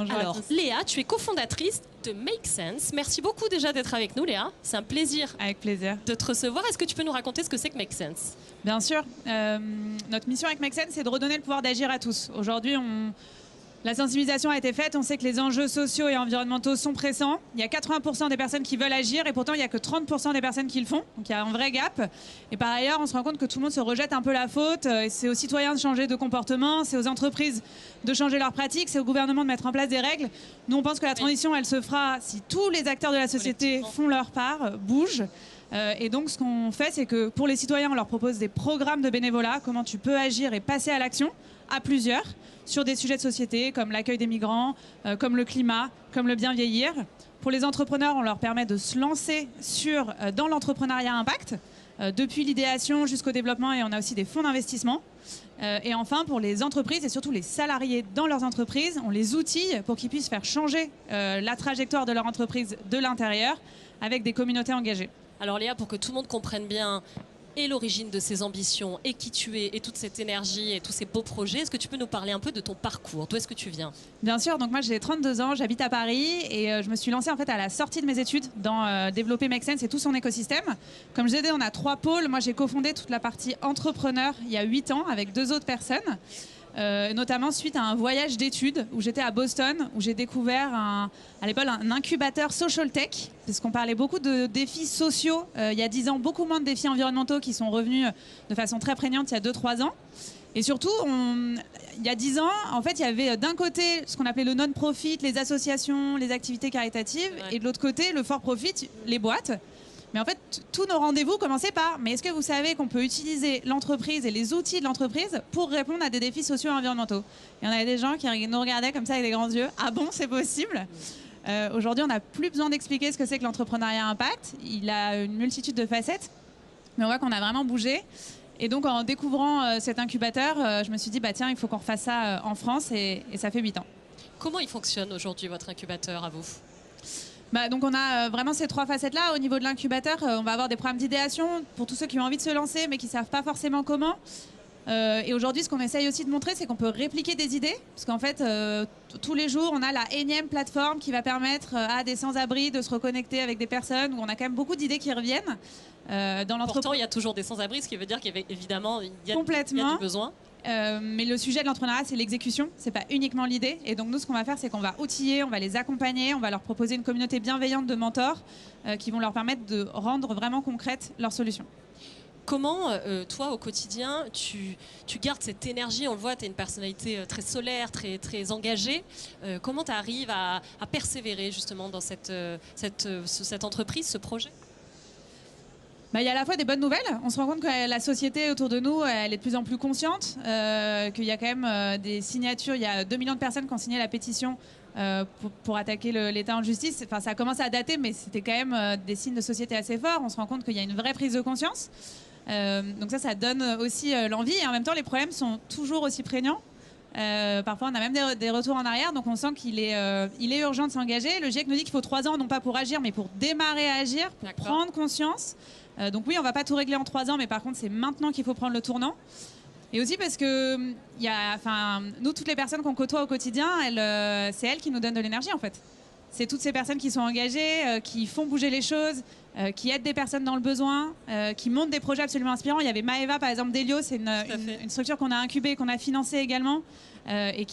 Bonjour à tous. Léa, tu es cofondatrice de Make Sense. Merci beaucoup déjà d'être avec nous, Léa. C'est un plaisir. Avec plaisir. De te recevoir. Est-ce que tu peux nous raconter ce que c'est que Make Sense? Bien sûr. Notre mission avec Make Sense, c'est de redonner le pouvoir d'agir à tous. Aujourd'hui, la sensibilisation a été faite. On sait que les enjeux sociaux et environnementaux sont pressants. Il y a 80% des personnes qui veulent agir et pourtant, il n'y a que 30% des personnes qui le font. Donc, il y a un vrai gap. Et par ailleurs, on se rend compte que tout le monde se rejette un peu la faute. C'est aux citoyens de changer de comportement, c'est aux entreprises de changer leurs pratiques, c'est au gouvernement de mettre en place des règles. Nous, on pense que la transition, elle se fera si tous les acteurs de la société font leur part, bougent. Et donc, ce qu'on fait, c'est que pour les citoyens, on leur propose des programmes de bénévolat, comment tu peux agir et passer à l'action à plusieurs sur des sujets de société comme l'accueil des migrants, comme le climat, comme le bien vieillir. Pour les entrepreneurs, on leur permet de se lancer dans l'entrepreneuriat impact, depuis l'idéation jusqu'au développement, et on a aussi des fonds d'investissement. Et enfin, pour les entreprises et surtout les salariés dans leurs entreprises, on les outille pour qu'ils puissent faire changer la trajectoire de leur entreprise de l'intérieur avec des communautés engagées. Alors Léa, pour que tout le monde comprenne bien et l'origine de ces ambitions, et qui tu es, et toute cette énergie, et tous ces beaux projets, est-ce que tu peux nous parler un peu de ton parcours? D'où est-ce que tu viens? Bien sûr, donc moi j'ai 32 ans, j'habite à Paris, et je me suis lancée en fait à la sortie de mes études dans développer Make Sense et tout son écosystème. Comme je disais, on a 3 pôles. Moi j'ai cofondé toute la partie entrepreneur il y a 8 ans avec 2 autres personnes. Notamment suite à un voyage d'études où j'étais à Boston, où j'ai découvert à l'époque un incubateur social tech, parce qu'on parlait beaucoup de défis sociaux. Il y a 10 ans, beaucoup moins de défis environnementaux qui sont revenus de façon très prégnante il y a 2-3 ans. Et surtout, il y a 10 ans, en fait, il y avait d'un côté ce qu'on appelait le non-profit, les associations, les activités caritatives, et de l'autre côté, le for-profit, les boîtes. Mais en fait, tous nos rendez-vous commençaient par « Mais est-ce que vous savez qu'on peut utiliser l'entreprise et les outils de l'entreprise pour répondre à des défis sociaux et environnementaux ?» Il y en avait des gens qui nous regardaient comme ça avec des grands yeux. « Ah bon, c'est possible ?» Aujourd'hui, on n'a plus besoin d'expliquer ce que c'est que l'entrepreneuriat impact. Il a une multitude de facettes, mais on voit qu'on a vraiment bougé. Et donc, en découvrant cet incubateur, je me suis dit « Tiens, il faut qu'on refasse ça en France » et ça fait 8 ans. Comment il fonctionne aujourd'hui, votre incubateur, à vous? Donc on a vraiment ces 3 facettes-là. Au niveau de l'incubateur, on va avoir des programmes d'idéation pour tous ceux qui ont envie de se lancer mais qui ne savent pas forcément comment. Et aujourd'hui, ce qu'on essaye aussi de montrer, c'est qu'on peut répliquer des idées. Parce qu'en fait, tous les jours, on a la énième plateforme qui va permettre à des sans-abri de se reconnecter avec des personnes où on a quand même beaucoup d'idées qui reviennent. Pourtant, il y a toujours des sans-abri, ce qui veut dire qu'évidemment, il y a du besoin. Mais le sujet de l'entrepreneuriat, c'est l'exécution, c'est pas uniquement l'idée. Et donc nous, ce qu'on va faire, c'est qu'on va outiller, on va les accompagner, on va leur proposer une communauté bienveillante de mentors qui vont leur permettre de rendre vraiment concrètes leurs solutions. Comment, toi, au quotidien, tu gardes cette énergie? On le voit, tu as une personnalité très solaire, très engagée. Comment tu arrives à persévérer justement dans cette entreprise, ce projet? Il y a à la fois des bonnes nouvelles. On se rend compte que la société autour de nous, elle est de plus en plus consciente, qu'il y a quand même des signatures. Il y a 2 millions de personnes qui ont signé la pétition pour attaquer l'État en justice. Enfin, ça a commencé à dater, mais c'était quand même des signes de société assez forts. On se rend compte qu'il y a une vraie prise de conscience. Donc ça donne aussi l'envie. Et en même temps, les problèmes sont toujours aussi prégnants. Parfois, on a même des retours en arrière. Donc on sent qu'il est urgent de s'engager. Le GIEC nous dit qu'il faut 3 ans, non pas pour agir, mais pour démarrer à agir, pour prendre conscience. Donc oui, on ne va pas tout régler en 3 ans, mais par contre, c'est maintenant qu'il faut prendre le tournant. Et aussi parce que nous, toutes les personnes qu'on côtoie au quotidien, c'est elles qui nous donnent de l'énergie en fait. C'est toutes ces personnes qui sont engagées, qui font bouger les choses, qui aident des personnes dans le besoin, qui montent des projets absolument inspirants. Il y avait Maeva, par exemple, d'Elio, c'est une structure qu'on a incubée, qu'on a financée également, et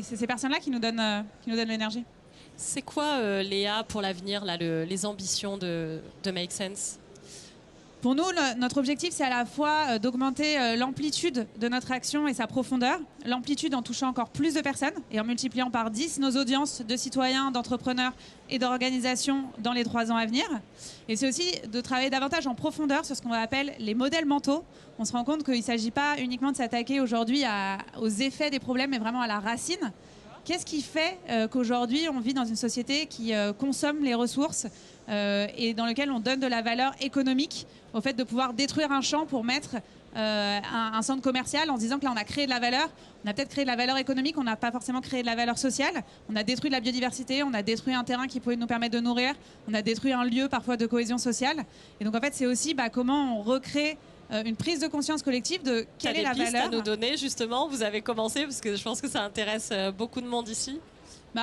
c'est ces personnes-là qui nous donnent l'énergie. C'est quoi, Léa, pour l'avenir, les ambitions de Make Sense? Pour nous, notre objectif, c'est à la fois d'augmenter l'amplitude de notre action et sa profondeur. L'amplitude en touchant encore plus de personnes et en multipliant par 10 nos audiences de citoyens, d'entrepreneurs et d'organisations dans les 3 ans à venir. Et c'est aussi de travailler davantage en profondeur sur ce qu'on appelle les modèles mentaux. On se rend compte qu'il ne s'agit pas uniquement de s'attaquer aujourd'hui aux effets des problèmes, mais vraiment à la racine. Qu'est-ce qui fait qu'aujourd'hui, on vit dans une société qui consomme les ressources et dans lequel on donne de la valeur économique au fait de pouvoir détruire un champ pour mettre un centre commercial en se disant que là, on a créé de la valeur. On a peut-être créé de la valeur économique, on n'a pas forcément créé de la valeur sociale. On a détruit de la biodiversité, on a détruit un terrain qui pouvait nous permettre de nourrir, on a détruit un lieu parfois de cohésion sociale. Et donc, en fait, c'est aussi comment on recrée une prise de conscience collective de quelle est la valeur. À nous donner, justement, vous avez commencé, parce que je pense que ça intéresse beaucoup de monde ici.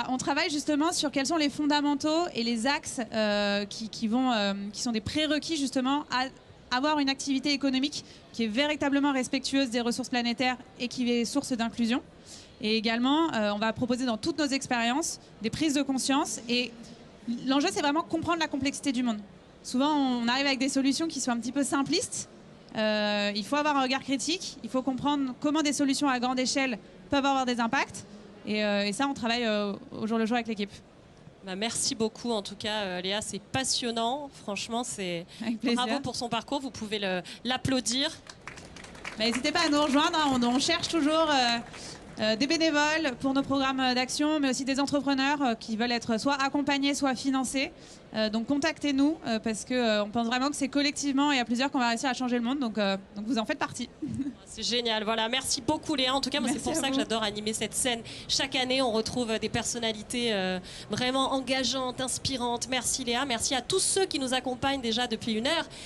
On travaille justement sur quels sont les fondamentaux et les axes qui sont des prérequis justement à avoir une activité économique qui est véritablement respectueuse des ressources planétaires et qui est source d'inclusion. Et également, on va proposer dans toutes nos expériences des prises de conscience. Et l'enjeu, c'est vraiment comprendre la complexité du monde. Souvent, on arrive avec des solutions qui sont un petit peu simplistes. Il faut avoir un regard critique. Il faut comprendre comment des solutions à grande échelle peuvent avoir des impacts. Et ça, on travaille au jour le jour avec l'équipe. Merci beaucoup en tout cas Léa, c'est passionnant, franchement c'est bravo pour son parcours, vous pouvez l'applaudir. N'hésitez pas à nous rejoindre, on cherche toujours des bénévoles pour nos programmes d'action, mais aussi des entrepreneurs qui veulent être soit accompagnés, soit financés. Donc contactez-nous parce qu'on pense vraiment que c'est collectivement et à plusieurs qu'on va réussir à changer le monde, donc vous en faites partie. C'est génial, voilà, merci beaucoup Léa. En tout cas, moi c'est pour ça que j'adore animer cette scène. Chaque année, on retrouve des personnalités vraiment engageantes, inspirantes. Merci Léa, merci à tous ceux qui nous accompagnent déjà depuis 1 heure.